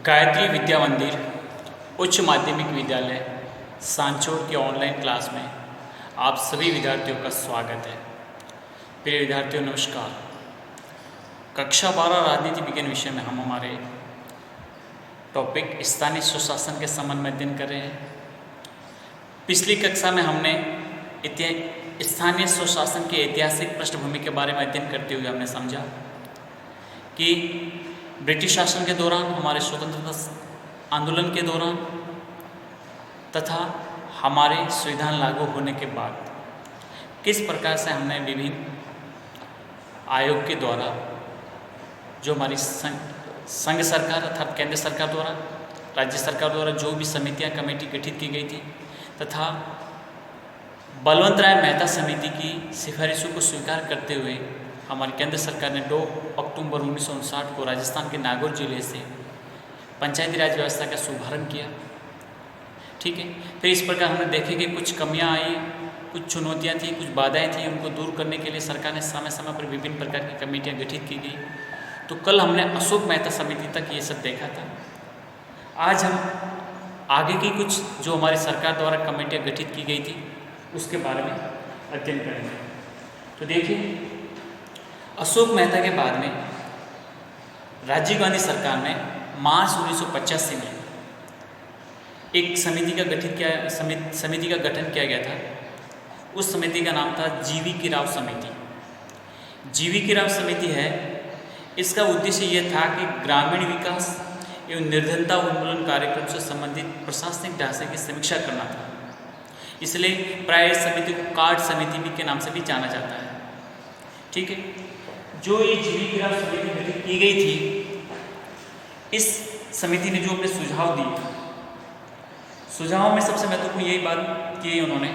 गायत्री विद्या मंदिर उच्च माध्यमिक विद्यालय सांचौर के ऑनलाइन क्लास में आप सभी विद्यार्थियों का स्वागत है। प्रिय विद्यार्थियों नमस्कार। कक्षा 12 राजनीति विज्ञान विषय में हम हमारे टॉपिक स्थानीय स्वशासन के संबंध में अध्ययन कर रहे हैं। पिछली कक्षा में हमने स्थानीय स्वशासन के ऐतिहासिक पृष्ठभूमि के बारे में अध्ययन करते हुए हमने समझा कि ब्रिटिश शासन के दौरान, हमारे स्वतंत्रता आंदोलन के दौरान तथा हमारे संविधान लागू होने के बाद किस प्रकार से हमने विभिन्न आयोग के द्वारा, जो हमारी संघ सरकार अर्थात केंद्र सरकार द्वारा, राज्य सरकार द्वारा जो भी समितियां कमेटी गठित की गई थी तथा बलवंत राय मेहता समिति की सिफारिशों को स्वीकार करते हुए हमारी केंद्र सरकार ने 2 अक्टूबर 1959 को राजस्थान के नागौर जिले से पंचायती राज व्यवस्था का शुभारंभ किया। ठीक है, फिर इस प्रकार हमने देखे कि कुछ कमियां आई, कुछ चुनौतियां थी, कुछ बाधाएं थी, उनको दूर करने के लिए सरकार ने समय समय पर विभिन्न प्रकार की कमेटियां गठित की गई। तो कल हमने अशोक मेहता समिति तक ये सब देखा था। आज हम आगे की कुछ जो हमारी सरकार द्वारा कमेटियाँ गठित की गई थी उसके बारे में अध्ययन करेंगे। तो देखिए, अशोक मेहता के बाद में राजीव गांधी सरकार ने मार्च 1985 में एक समिति का गठन किया गया था। उस समिति का नाम था जीवी की राव समिति। जीवी की राव समिति है, इसका उद्देश्य यह था कि ग्रामीण विकास एवं निर्धनता उन्मूलन कार्यक्रम से संबंधित प्रशासनिक ढांचे की समीक्षा करना था। इसलिए प्राय इस समिति को कार्ड समिति भी के नाम से भी जाना जाता है। ठीक है, जो ये जीवी की राव समिति गठित की गई थी, इस समिति ने जो अपने सुझाव दिए, सुझाव में सबसे महत्वपूर्ण यही बात की उन्होंने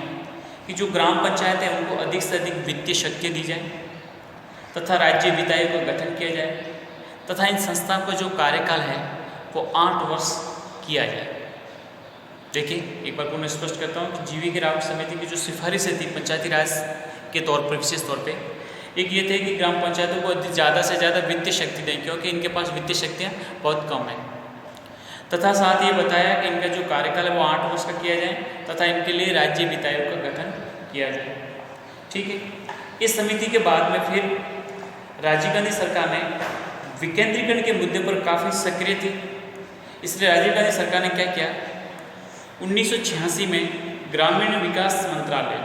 कि जो ग्राम पंचायत है उनको अधिक से अधिक वित्तीय शक्ति दी जाए तथा राज्य विधायक का गठन किया जाए तथा इन संस्थाओं का जो कार्यकाल है वो 8 वर्ष किया जाए। देखिए, एक बार पुनः स्पष्ट करता हूँ कि जीवी की राव समिति की जो सिफारिशें थी पंचायती राज के तौर पर, विशेष तौर पे एक ये थे कि ग्राम पंचायतों को ज़्यादा से ज़्यादा वित्तीय शक्ति दें, क्योंकि इनके पास वित्तीय शक्तियाँ बहुत कम हैं, तथा साथ ये बताया कि इनका जो कार्यकाल है वो 8 वर्ष का किया जाए तथा इनके लिए राज्य विधायक का गठन किया जाए। ठीक है, इस समिति के बाद में फिर राजीव गांधी सरकार ने विकेंद्रीकरण के मुद्दे पर काफ़ी सक्रिय थी। इसलिए राजीव गांधी सरकार ने क्या किया, 1986 में ग्रामीण विकास मंत्रालय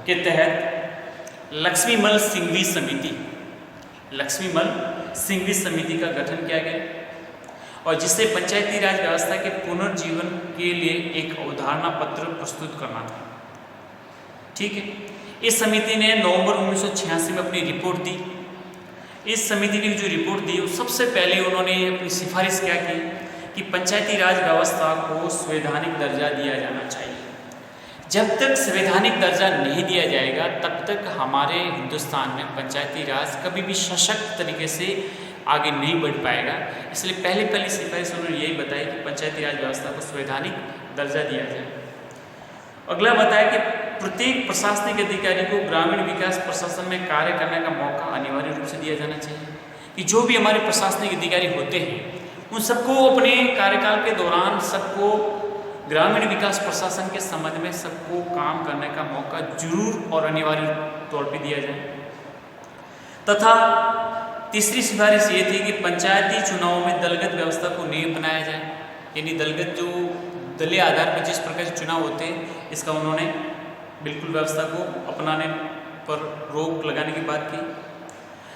के तहत लक्ष्मीमल सिंघवी सिंघवी समिति का गठन किया गया और जिससे पंचायती राज व्यवस्था के पुनर्जीवन के लिए एक अवधारणा पत्र प्रस्तुत करना था। ठीक है, इस समिति ने नवंबर 1986 में अपनी रिपोर्ट दी। इस समिति ने जो रिपोर्ट दी, सबसे पहले उन्होंने अपनी सिफारिश क्या की कि पंचायती राज व्यवस्था को संवैधानिक दर्जा दिया जाना चाहिए। जब तक संवैधानिक दर्जा नहीं दिया जाएगा तब तक हमारे हिंदुस्तान में पंचायती राज कभी भी सशक्त तरीके से आगे नहीं बढ़ पाएगा। इसलिए पहली सिफारिश उन्होंने यही बताई कि पंचायती राज व्यवस्था को संवैधानिक दर्जा दिया जाए। अगला बताया कि प्रत्येक प्रशासनिक अधिकारी को ग्रामीण विकास प्रशासन में कार्य करने का मौका अनिवार्य रूप से दिया जाना चाहिए। कि जो भी हमारे प्रशासनिक अधिकारी होते हैं उन सबको अपने कार्यकाल के दौरान सबको ग्रामीण विकास प्रशासन के संबंध में सबको काम करने का मौका जरूर और अनिवार्य तौर पे दिया जाए। तथा तीसरी सिफारिश ये थी कि पंचायती चुनावों में दलगत व्यवस्था को नहीं अपनाया जाए, यानी दलगत जो दलीय आधार पर जिस प्रकार से चुनाव होते हैं इसका उन्होंने बिल्कुल व्यवस्था को अपनाने पर रोक लगाने की बात की।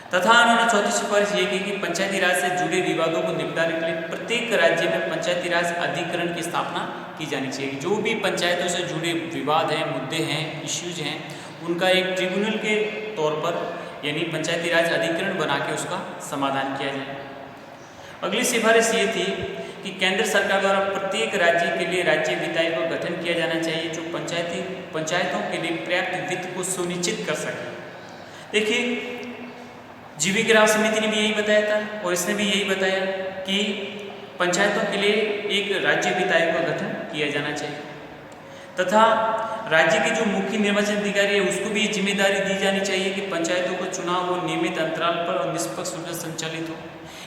तथा उन्होंने चौथी सिफारिश ये की कि पंचायती राज से जुड़े विवादों को निपटाने के लिए प्रत्येक राज्य में पंचायती राज अधिकरण की स्थापना की जानी चाहिए। जो भी पंचायतों से जुड़े विवाद हैं, मुद्दे हैं, इश्यूज हैं, उनका एक ट्रिब्यूनल के तौर पर यानी पंचायती राज अधिकरण बना के उसका समाधान किया जाए। अगली सिफारिश ये थी कि केंद्र सरकार द्वारा प्रत्येक राज्य के लिए राज्य विधायक का गठन किया जाना चाहिए जो पंचायतों के लिए पर्याप्त वित्त को सुनिश्चित कर सके। देखिए, जीवी की राव समिति ने भी यही बताया था और इसने भी यही बताया कि पंचायतों के लिए एक राज्य विधायक का गठन किया जाना चाहिए तथा राज्य के जो मुख्य निर्वाचन अधिकारी है उसको भी ये जिम्मेदारी दी जानी चाहिए कि पंचायतों का चुनाव वो नियमित अंतराल पर और निष्पक्ष रूप से संचालित हो,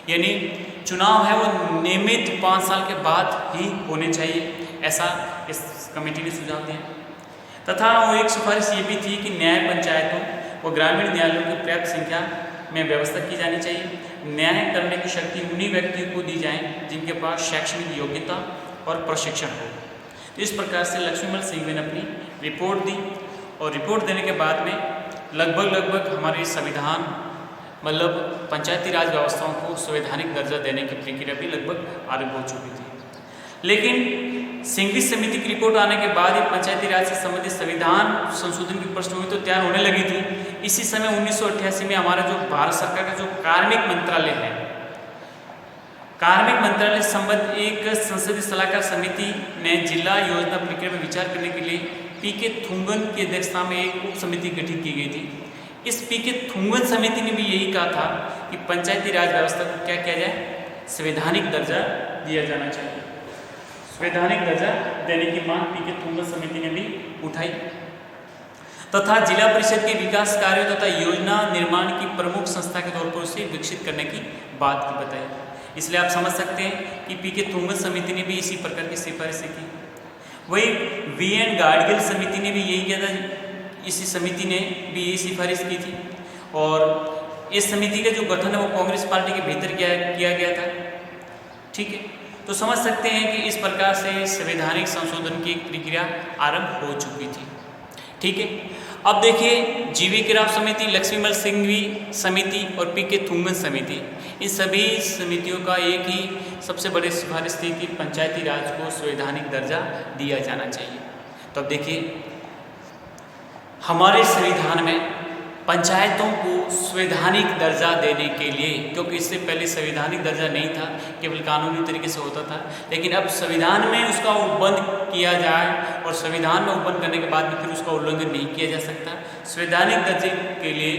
यानी चुनाव है वो नियमित 5 साल के बाद ही होने चाहिए, ऐसा इस कमेटी ने सुझाव दिया। तथा वो एक सिफारिश ये भी थी कि न्याय पंचायतों व ग्रामीण न्यायालयों की पर्याप्त संख्या में व्यवस्था की जानी चाहिए। न्याय करने की शक्ति उन्हीं व्यक्तियों को दी जाए जिनके पास शैक्षणिक योग्यता और प्रशिक्षण हो। तो इस प्रकार से लक्ष्मीमल सिंघवी ने अपनी रिपोर्ट दी और रिपोर्ट देने के बाद में लगभग हमारे संविधान मतलब पंचायती राज व्यवस्थाओं को संवैधानिक दर्जा देने की प्रक्रिया भी लगभग आरंभ हो चुकी थी। लेकिन सिंघवी समिति की रिपोर्ट आने के बाद ही पंचायती राज से संबंधित संविधान संशोधन की पृष्ठभूमि तो तैयार होने लगी थी। इसी समय 1988 में हमारा जो भारत सरकार का जो कार्मिक मंत्रालय है, कार्मिक मंत्रालय संबंध एक संसदीय सलाहकार समिति ने जिला योजना प्रक्रिया में विचार करने के लिए पीके थुंगन की अध्यक्षता में एक उप समिति गठित की गई थी। इस पीके थुंगन समिति ने भी यही कहा था कि पंचायती राज व्यवस्था को क्या किया जाए, संवैधानिक दर्जा दिया जाना चाहिए। संवैधानिक दर्जा देने की मांग पीके थुंगन समिति ने भी उठाई तथा जिला परिषद के विकास कार्यों तथा योजना निर्माण की प्रमुख संस्था के तौर पर उसे विकसित करने की बात की बताई। इसलिए आप समझ सकते हैं कि पीके थुंगन समिति ने भी इसी प्रकार की सिफारिशें की। वही वी.एन. गाडगिल समिति ने भी यही किया था, इसी समिति ने भी यही सिफारिश की थी और इस समिति का जो गठन है वो कांग्रेस पार्टी के भीतर किया गया था। ठीक है, तो समझ सकते हैं कि इस प्रकार से संवैधानिक संशोधन की प्रक्रिया आरंभ हो चुकी थी। ठीक है, अब देखिए जी.वी. राव समिति, लक्ष्मीमल सिंघवी समिति और पीके थुंगन समिति, इन सभी समितियों का एक ही सबसे बड़ी सिफारिश थी कि पंचायती राज को संवैधानिक दर्जा दिया जाना चाहिए। तो अब देखिए हमारे संविधान में पंचायतों को संवैधानिक दर्जा देने के लिए, क्योंकि इससे पहले संवैधानिक दर्जा नहीं था, केवल कानूनी तरीके से होता था, लेकिन अब संविधान में उसका उल्लंघन किया जाए और संविधान में उल्लंघन करने के बाद भी फिर उसका उल्लंघन नहीं किया जा सकता। संवैधानिक दर्जे के लिए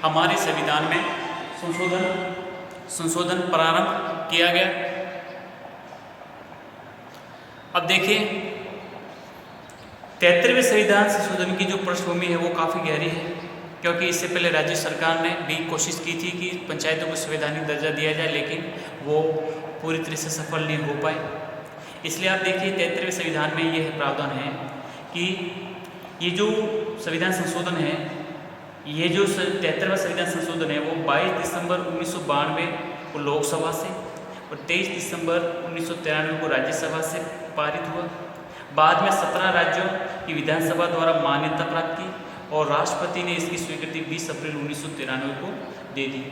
हमारे संविधान में संशोधन प्रारंभ किया गया। अब देखिए 73वें संविधान संशोधन की जो पृष्ठभूमि है वो काफ़ी गहरी है, क्योंकि इससे पहले राज्य सरकार ने भी कोशिश की थी कि पंचायतों को संवैधानिक दर्जा दिया जाए, लेकिन वो पूरी तरह से सफल नहीं हो पाए। इसलिए आप देखिए 73वें संविधान में ये प्रावधान है कि ये जो संविधान संशोधन है, ये जो 73वां संविधान संशोधन है वो 22 दिसंबर 1992 को लोकसभा से और 23 दिसंबर 1993 को राज्यसभा से पारित हुआ। बाद में 17 राज्यों की विधानसभा द्वारा मान्यता प्राप्त की और राष्ट्रपति ने इसकी स्वीकृति 20 अप्रैल 1993 को दे दी।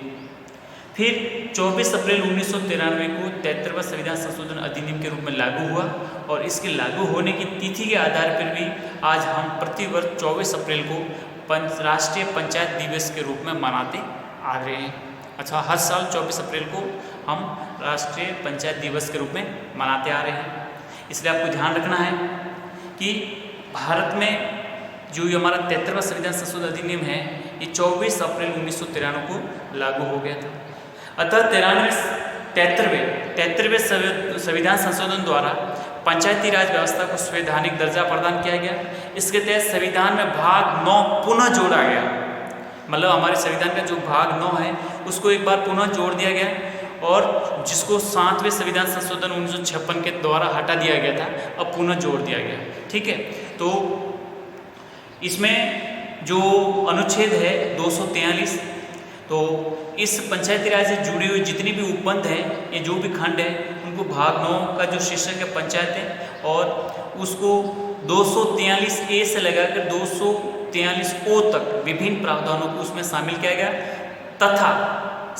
फिर 24 अप्रैल 1993 को 73वां संविधान संशोधन अधिनियम के रूप में लागू हुआ और इसके लागू होने की तिथि के आधार पर भी आज हम प्रतिवर्ष 24 अप्रैल को राष्ट्रीय पंचायत दिवस के रूप में मनाते आ रहे हैं। अच्छा, हर साल 24 अप्रैल को हम राष्ट्रीय पंचायत दिवस के रूप में मनाते आ रहे हैं। इसलिए आपको ध्यान रखना है कि भारत में जो हमारा 73वां संविधान संशोधन अधिनियम है ये 24 अप्रैल 1993 को लागू हो गया था। अतः 73वें संविधान संशोधन द्वारा पंचायती राज व्यवस्था को संवैधानिक दर्जा प्रदान किया गया। इसके तहत संविधान में भाग 9 पुनः जोड़ा गया, मतलब हमारे संविधान का जो भाग 9 है उसको एक बार पुनः जोड़ दिया गया और जिसको 7वें संविधान संशोधन 1956 के द्वारा हटा दिया गया था, अब पुनः जोड़ दिया गया। ठीक है, तो इसमें जो अनुच्छेद है 243, तो इस पंचायती राज से जुड़ी हुई जितनी भी उपबंध है, ये जो भी खंड है, उनको भाग 9 का जो शीर्षक है पंचायत है और उसको 243 ए से लगाकर 243 ओ तक विभिन्न प्रावधानों को उसमें शामिल किया गया तथा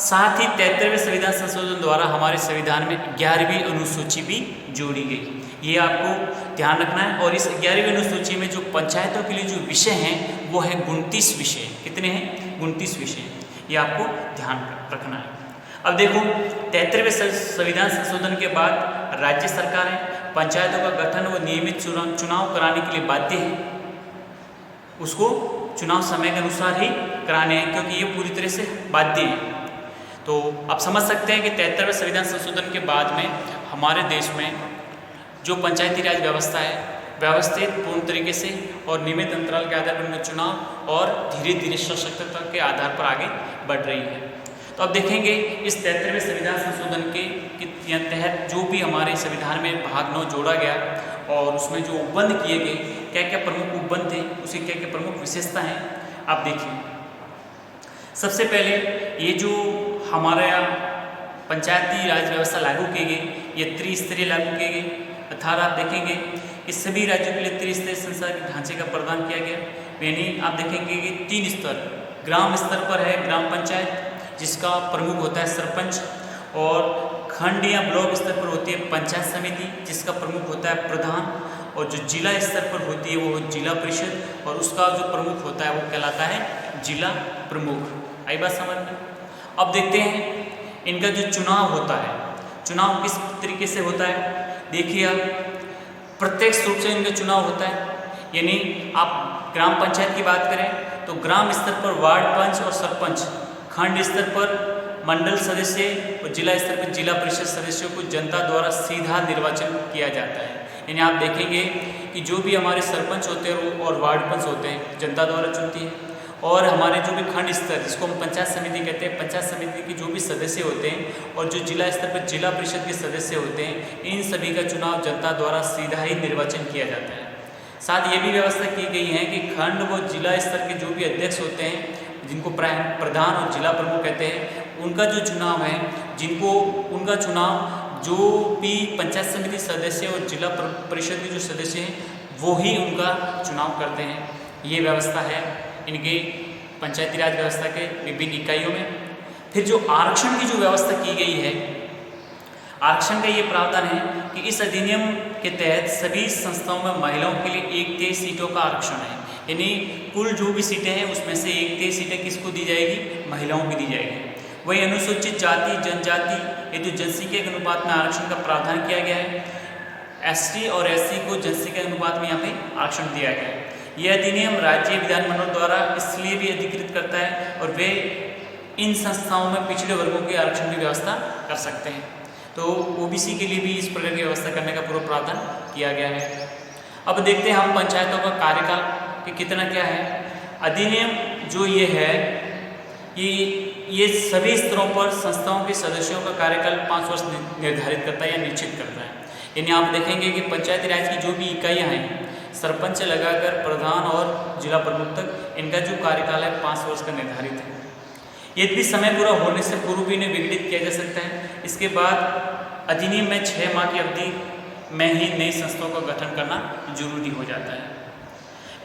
साथ ही 73वें संविधान संशोधन द्वारा हमारे संविधान में 11वीं अनुसूची भी जोड़ी गई। ये आपको ध्यान रखना है। और इस 11वीं अनुसूची में जो पंचायतों के लिए जो विषय हैं वो है 29 विषय। कितने हैं? 29 विषय। ये आपको ध्यान रखना है। अब देखो 73वें संविधान संशोधन के बाद राज्य सरकारें पंचायतों का गठन व नियमित चुनाव कराने के लिए बाध्य है। उसको चुनाव समय के अनुसार ही कराने हैं क्योंकि ये पूरी तरह से बाध्य है। तो आप समझ सकते हैं कि 73वें संविधान संशोधन के बाद में हमारे देश में जो पंचायती राज व्यवस्था है व्यवस्थित पूर्ण तरीके से और नियमित अंतराल के आधार पर उनका चुनाव और धीरे धीरे सशक्तता के आधार पर आगे बढ़ रही है। तो अब देखेंगे इस 73वें संविधान संशोधन के तहत जो भी हमारे संविधान में भाग 9 जोड़ा गया और उसमें जो उपबंध किए गए, क्या क्या प्रमुख उपबंध थे, उसकी क्या क्या प्रमुख विशेषता हैं, आप देखिए। सबसे पहले ये जो हमारा पंचायती राज व्यवस्था लागू की गई, ये त्रिस्तरीय लागू की गई। 18 आप देखेंगे कि सभी राज्यों के लिए त्रिस्तरीय संसदीय ढांचे का प्रदान किया गया, यानी आप देखेंगे कि 3 स्तर, ग्राम स्तर पर है ग्राम पंचायत जिसका प्रमुख होता है सरपंच, और खंड या ब्लॉक स्तर पर होती है पंचायत समिति जिसका प्रमुख होता है प्रधान, और जो जिला स्तर पर होती है वो जिला परिषद और उसका जो प्रमुख होता है वो कहलाता है जिला प्रमुख। आई बात समझ में? अब देखते हैं इनका जो चुनाव होता है, चुनाव किस तरीके से होता है। देखिए आप, प्रत्यक्ष रूप से इनका चुनाव होता है, यानी आप ग्राम पंचायत की बात करें तो ग्राम स्तर पर वार्ड पंच और सरपंच, खंड स्तर पर मंडल सदस्य और जिला स्तर पर जिला परिषद सदस्यों को जनता द्वारा सीधा निर्वाचन किया जाता है। यानी आप देखेंगे कि जो भी हमारे सरपंच होते हैं और वार्ड पंच होते हैं जनता द्वारा चुनती है, और हमारे जो भी खंड स्तर जिसको हम पंचायत समिति कहते हैं, पंचायत समिति के जो भी सदस्य होते हैं और जो जिला स्तर पर जिला परिषद के सदस्य होते हैं, इन सभी का चुनाव जनता द्वारा सीधा ही निर्वाचन किया जाता है। साथ ये भी व्यवस्था की गई है कि खंड व जिला स्तर के जो भी अध्यक्ष होते हैं जिनको प्रधान और जिला प्रमुख कहते हैं, उनका जो चुनाव है, जिनको उनका चुनाव जो भी पंचायत समिति सदस्य और जिला परिषद के जो सदस्य हैं वो ही उनका चुनाव करते हैं। ये व्यवस्था है इनके पंचायती राज व्यवस्था के विभिन्न इकाइयों में। फिर जो आरक्षण की जो व्यवस्था की गई है, आरक्षण का ये प्रावधान है कि इस अधिनियम के तहत सभी संस्थाओं में महिलाओं के लिए 1/3 सीटों का आरक्षण है, यानी कुल जो भी सीटें हैं उसमें से 1/3 सीटें किसको दी जाएगी, महिलाओं को दी जाएगी। वही अनुसूचित जाति जनजाति हेतु जनसंख्या के अनुपात में आरक्षण का प्रावधान किया गया है। ST और SC को जनसंख्या के अनुपात में यहाँ पे आरक्षण दिया गया है। यह अधिनियम राज्य विधानमंडल द्वारा इसलिए भी अधिकृत करता है और वे इन संस्थाओं में पिछड़े वर्गों के आरक्षण की व्यवस्था कर सकते हैं। तो OBC के लिए भी इस प्रकार की व्यवस्था करने का पूरा प्रावधान किया गया है। अब देखते हैं हम पंचायतों का कार्यकाल कि कितना क्या है। अधिनियम जो ये है ये सभी स्तरों पर संस्थाओं के सदस्यों का कार्यकाल 5 वर्ष निर्धारित करता है या निश्चित करता है। यानी आप देखेंगे कि पंचायती राज की जो भी इकाइयाँ हैं, सरपंच से लगाकर प्रधान और जिला प्रमुख तक, इनका जो कार्यकाल है 5 वर्ष का निर्धारित है। यदि समय पूरा होने से पूर्व भी इन्हें विघटित किया जा सकता है। इसके बाद अधिनियम में 6 माह की अवधि में ही नई संस्थाओं का गठन करना जरूरी हो जाता है।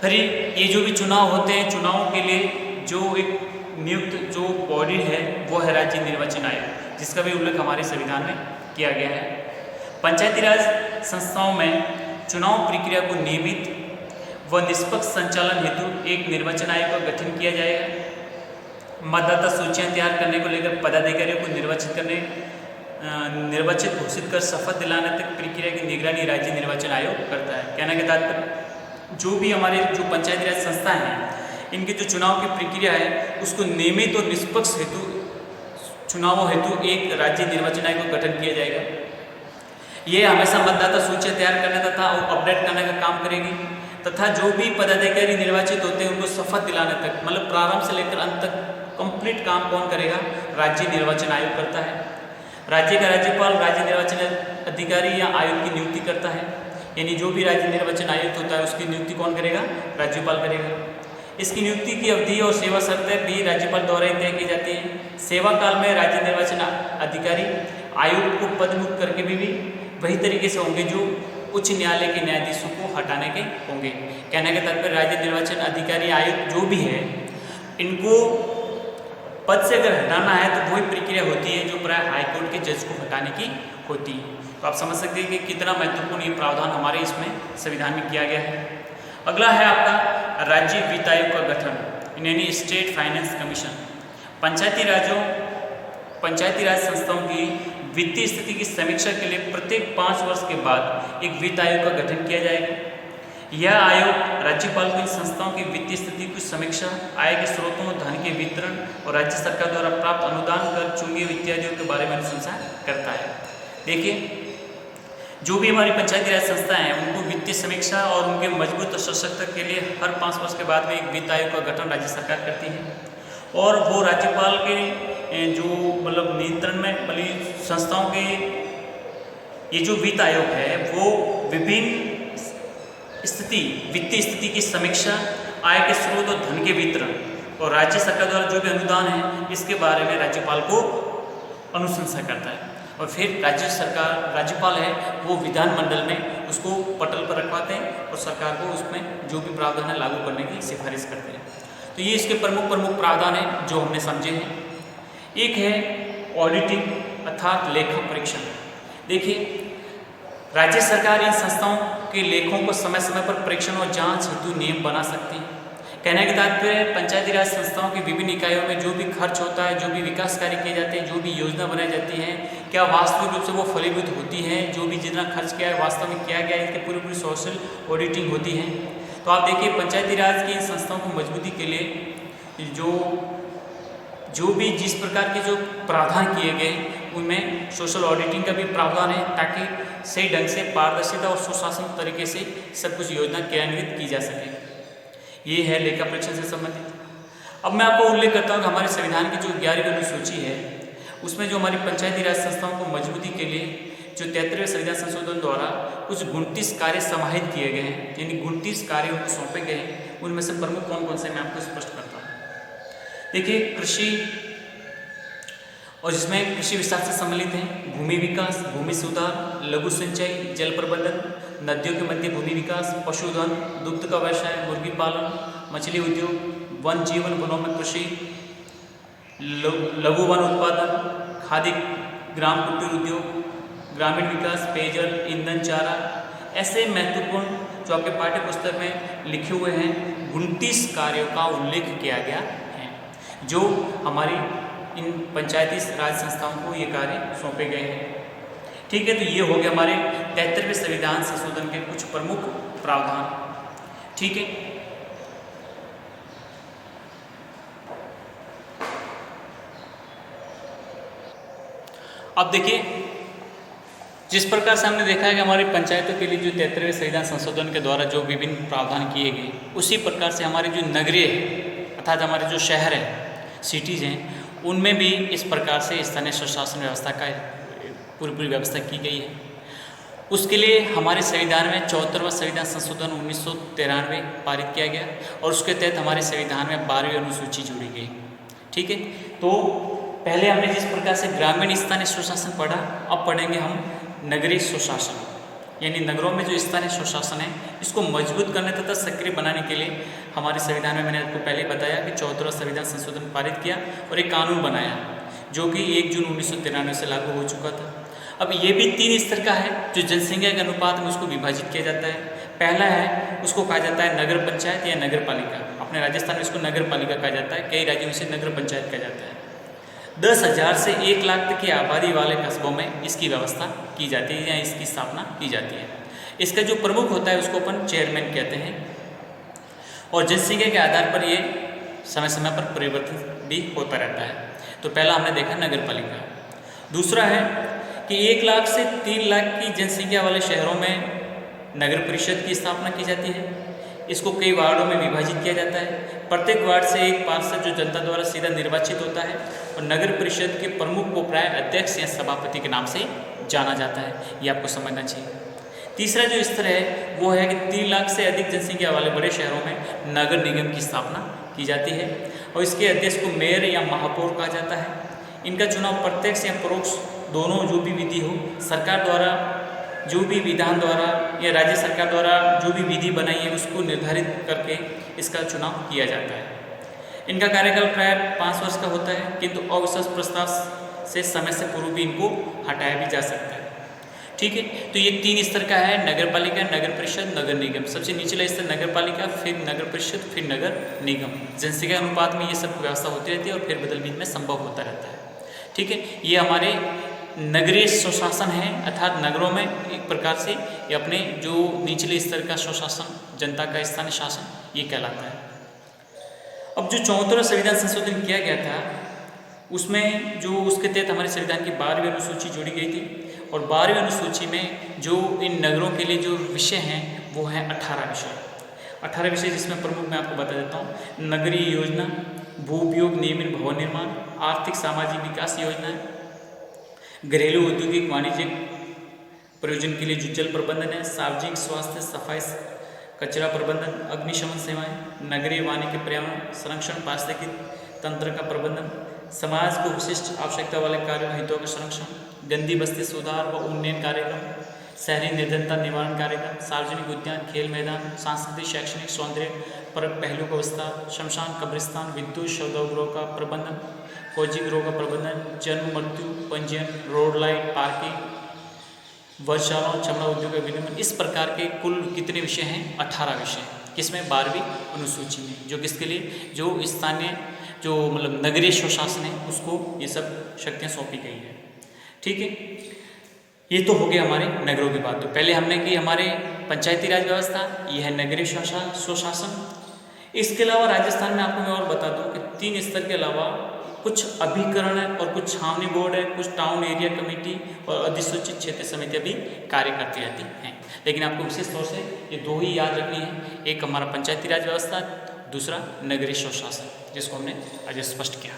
फिर ये जो भी चुनाव होते हैं, चुनावों के लिए जो एक नियुक्त जो बॉडी है वो है राज्य निर्वाचन आयोग, जिसका भी उल्लेख हमारे संविधान में किया गया है। पंचायती राज संस्थाओं में चुनाव प्रक्रिया को नियमित व निष्पक्ष संचालन हेतु एक निर्वाचन आयोग का गठन किया जाएगा। मतदाता सूचियां तैयार करने को लेकर पदाधिकारियों को निर्वाचित घोषित कर शपथ दिलाने तक प्रक्रिया की निगरानी राज्य निर्वाचन आयोग करता है। कहने के तात्पर्य जो भी हमारे जो पंचायती राज संस्थाएं हैं, इनकी जो चुनाव की प्रक्रिया है उसको नियमित और निष्पक्ष हेतु चुनावों हेतु एक राज्य निर्वाचन आयोग का गठन किया जाएगा। ये हमेशा मतदाता सूचियां तैयार करने तथा अपडेट करने का काम करेगी तथा जो भी पदाधिकारी निर्वाचित होते हैं उनको शपथ दिलाने तक, मतलब प्रारंभ से लेकर अंत तक कंप्लीट काम कौन करेगा, राज्य निर्वाचन आयोग करता है। राज्य का राज्यपाल राज्य निर्वाचन अधिकारी या आयोग की नियुक्ति करता है, यानी जो भी राज्य निर्वाचन आयुक्त होता है उसकी नियुक्ति कौन करेगा, राज्यपाल करेगा। इसकी नियुक्ति की अवधि और सेवा शर्तें भी राज्यपाल द्वारा ही तय की जाती है। सेवा काल में राज्य निर्वाचन अधिकारी आयुक्त को पदमुक्त करके भी वही तरीके से होंगे जो उच्च न्यायालय के न्यायाधीशों को हटाने के होंगे। कहने के तात्पर्य राज्य निर्वाचन अधिकारी आयुक्त जो भी है, इनको पद से अगर हटाना है तो वही प्रक्रिया होती है जो प्राय हाईकोर्ट के जज को हटाने की होती है। तो आप समझ सकते हैं कि कितना महत्वपूर्ण ये प्रावधान हमारे इसमें संविधान में किया गया है। अगला है आपका राज्य वित्त आयोग का गठन, यानी स्टेट फाइनेंस कमीशन। पंचायती राज संस्थाओं की वित्तीय स्थिति की समीक्षा के लिए प्रत्येक 5 वर्ष के बाद एक वित्त आयोग का गठन किया जाएगा। यह आयोग राज्यपाल को इन संस्थाओं की वित्तीय स्थिति की समीक्षा, आय के स्रोतों, धन के वितरण और राज्य सरकार द्वारा प्राप्त अनुदान, कर, चुंगी इत्यादि के बारे में अनुशंसा करता है। देखिए, जो भी हमारी पंचायती राज संस्थाएं हैं उनको वित्तीय समीक्षा और उनके मजबूत और सशक्त के लिए हर 5 वर्ष के बाद में एक वित्त आयोग का गठन राज्य सरकार करती है और वो राज्यपाल के जो मतलब नियंत्रण में मतलब संस्थाओं के ये जो वित्त आयोग है वो विभिन्न स्थिति वित्तीय स्थिति की समीक्षा, आय के स्रोत और धन के वितरण और राज्य सरकार द्वारा जो भी अनुदान है इसके बारे में राज्यपाल को अनुशंसा करता है और फिर राज्यपाल है वो विधानमंडल में उसको पटल पर रखवाते हैं और सरकार को उसमें जो भी प्रावधान है लागू करने की सिफारिश करते हैं। तो ये इसके प्रमुख प्रावधान हैं जो हमने समझे हैं। एक है ऑडिटिंग अर्थात लेखा परीक्षण। देखिए, राज्य सरकार इन संस्थाओं के लेखों को समय समय पर परीक्षण और जांच हेतु नियम बना सकती है। कहने के तात्पर्य पंचायती राज संस्थाओं की विभिन्न इकाइयों में जो भी खर्च होता है, जो भी विकास कार्य किए जाते हैं, जो भी योजना बनाई जाती है, क्या वास्तविक रूप से वो फलीभूत होती है, जो भी जितना खर्च किया है वास्तव में किया गया है, इसकी पूरी सोशल ऑडिटिंग होती है। तो आप देखिए, पंचायती राज की इन संस्थाओं को मजबूती के लिए जो भी जिस प्रकार के जो प्रावधान किए गए उनमें सोशल ऑडिटिंग का भी प्रावधान है ताकि सही ढंग से पारदर्शिता और सुशासन तरीके से सब कुछ योजना क्रियान्वित की जा सके। ये है लेखा परीक्षण से संबंधित। अब मैं आपको उल्लेख करता हूँ कि हमारे संविधान की जो 11वीं अनुसूची है उसमें जो हमारी पंचायती राज संस्थाओं को मजबूती के लिए जो 73वें संविधान संशोधन द्वारा कुछ 29 कार्य समाहित किए गए हैं, यानी 29 कार्य उनको सौंपे गए हैं। उनमें से प्रमुख कौन कौन से मैं आपको स्पष्ट करता हूँ। देखिए, कृषि और जिसमें कृषि विस्तार से सम्मिलित हैं भूमि विकास, भूमि सुधार, लघु सिंचाई, जल प्रबंधन, नदियों के मध्य भूमि विकास, पशुधन, दुग्ध का व्यवसाय, मुर्गी पालन, मछली उद्योग, वन जीवन, वनों में कृषि, लघु वन उत्पादन, खादी ग्राम कुटीर उद्योग, ग्रामीण विकास, पेयजल, ईंधन, चारा। ऐसे महत्वपूर्ण जो आपके पाठ्य पुस्तक में लिखे हुए हैं 29 कार्यों का उल्लेख किया गया है जो हमारी इन पंचायती राज संस्थाओं को ये कार्य सौंपे गए हैं। ठीक है, तो ये हो गया हमारे 73वें संविधान संशोधन के कुछ प्रमुख प्रावधान। ठीक है, अब देखिए, जिस प्रकार से हमने देखा है कि हमारी पंचायतों के लिए जो 73वें संविधान संशोधन के द्वारा जो विभिन्न प्रावधान किए गए, उसी प्रकार से हमारे जो नगरीय अर्थात हमारे जो शहर हैं, सिटीज़ हैं, उनमें भी इस प्रकार से स्थानीय स्वशासन व्यवस्था का पूरी व्यवस्था की गई है। उसके लिए हमारे संविधान में 74वां संविधान संशोधन 1993 पारित किया गया और उसके तहत हमारे संविधान में 12वीं अनुसूची जोड़ी गई। ठीक है, तो पहले हमने जिस प्रकार से ग्रामीण स्थानीय स्वशासन पढ़ा, अब पढ़ेंगे हम नगरीय स्वशासन, यानी नगरों में जो स्थानीय स्वशासन है इसको मजबूत करने तथा सक्रिय बनाने के लिए हमारे संविधान में मैंने आपको पहले बताया कि 74वां संविधान संशोधन पारित किया और एक कानून बनाया जो कि 1 जून 1993 से लागू हो चुका था। अब ये भी 3 स्तर का है जो जनसंख्या के अनुपात में उसको विभाजित किया जाता है। पहला है उसको कहा जाता है नगर पंचायत या नगर पालिका। अपने राजस्थान में इसको नगर पालिका कहा जाता है, कई राज्यों में इसे नगर पंचायत कहा जाता है। 10,000 से 1 लाख तक की आबादी वाले कस्बों में इसकी व्यवस्था की जाती है या इसकी स्थापना की जाती है। इसका जो प्रमुख होता है उसको अपन चेयरमैन कहते हैं और जनसंख्या के आधार पर ये समय समय पर परिवर्तन भी होता रहता है। तो पहला हमने देखा नगर पालिका। दूसरा है कि 1 लाख से 3 लाख की जनसंख्या वाले शहरों में नगर परिषद की स्थापना की जाती है। इसको कई वार्डों में विभाजित किया जाता है। प्रत्येक वार्ड से एक पार्षद जो जनता द्वारा सीधा निर्वाचित होता है और नगर परिषद के प्रमुख को प्राय अध्यक्ष या सभापति के नाम से जाना जाता है। ये आपको समझना चाहिए। तीसरा जो स्तर है वो है कि 3 लाख से अधिक जनसंख्या वाले बड़े शहरों में नगर निगम की स्थापना की जाती है और इसके अध्यक्ष को मेयर या महापौर कहा जाता है। इनका चुनाव प्रत्यक्ष या परोक्ष दोनों जो भी विधि हो, सरकार द्वारा जो भी विधान द्वारा या राज्य सरकार द्वारा जो भी विधि बनाई है उसको निर्धारित करके इसका चुनाव किया जाता है। इनका कार्यकाल प्राय 5 वर्ष का होता है, किंतु अविश्वास प्रस्ताव से समय से पूर्व भी इनको हटाया भी जा सकता है। ठीक है, तो ये 3 स्तर का है, नगर पालिका, नगर परिषद, नगर निगम। सबसे निचला स्तर नगर पालिका, फिर नगर परिषद, फिर नगर निगम। जनसंख्या अनुपात में ये सब व्यवस्था होती रहती है और फिर बदल बीच में संभव होता रहता है। ठीक है, ये हमारे नगरीय स्वशासन है, अर्थात नगरों में एक प्रकार से ये अपने जो निचले स्तर का स्वशासन, जनता का स्थानीय शासन, ये कहलाता है। अब जो 74वां संविधान संशोधन किया गया था उसमें जो उसके तहत हमारे संविधान की 12वीं अनुसूची जोड़ी गई थी और 12वीं अनुसूची में जो इन नगरों के लिए जो विषय हैं वो हैं 18 विषय। 18 विषय जिसमें प्रमुख मैं आपको बता देता हूँ। नगरीय योजना, भू उपयोग नियमित भवन निर्माण, आर्थिक सामाजिक विकास योजनाएं, घरेलू औद्योगिक वाणिज्यिक प्रयोजन के लिए जो जल प्रबंधन है, सार्वजनिक स्वास्थ्य सफाई कचरा प्रबंधन, अग्निशमन सेवाएं, नगरीय वानिकी पर्यावरण संरक्षण, पारिस्थितिकी तंत्र का प्रबंधन, समाज को विशिष्ट आवश्यकता वाले कार्यों हितों का संरक्षण, गंदी बस्ती सुधार व उन्नयन कार्यक्रम, शहरी निर्धनता निवारण कार्यक्रम, सार्वजनिक उद्यान, खेल मैदान, सांस्कृतिक शैक्षणिक सौंदर्य पर पहलू का विस्तार, शमशान कब्रिस्तान, विद्युत शवदाह का प्रबंधन, कोचिंग गृह का प्रबंधन, जन्म मृत्यु पंजीयन, रोड लाइट, पार्किंग, वर्षशालाओं, चमड़ा उद्योग का विनियमन। इस प्रकार के कुल कितने विषय हैं? 18 विषय। किसमें? 12वीं अनुसूची में, जो किसके लिए? जो स्थानीय जो मतलब नगरीय स्वशासन है उसको ये सब शक्तियाँ सौंपी गई है। ठीक है, ये तो हो गया हमारे नगरों की बात। तो पहले हमने की हमारे पंचायती राज व्यवस्था, यह है नगरीय स्वशासन। इसके अलावा राजस्थान में आपको मैं और बता दूं कि 3 स्तर के अलावा कुछ अभिकरण है और कुछ छावनी बोर्ड है, कुछ टाउन एरिया कमेटी और अधिसूचित क्षेत्र समितियां भी कार्य करती रहती हैं। लेकिन आपको विशेष तौर से ये 2 ही याद रखनी है, एक हमारा पंचायती राज व्यवस्था, दूसरा नगरीय स्वशासन, जिसको हमने आज स्पष्ट किया।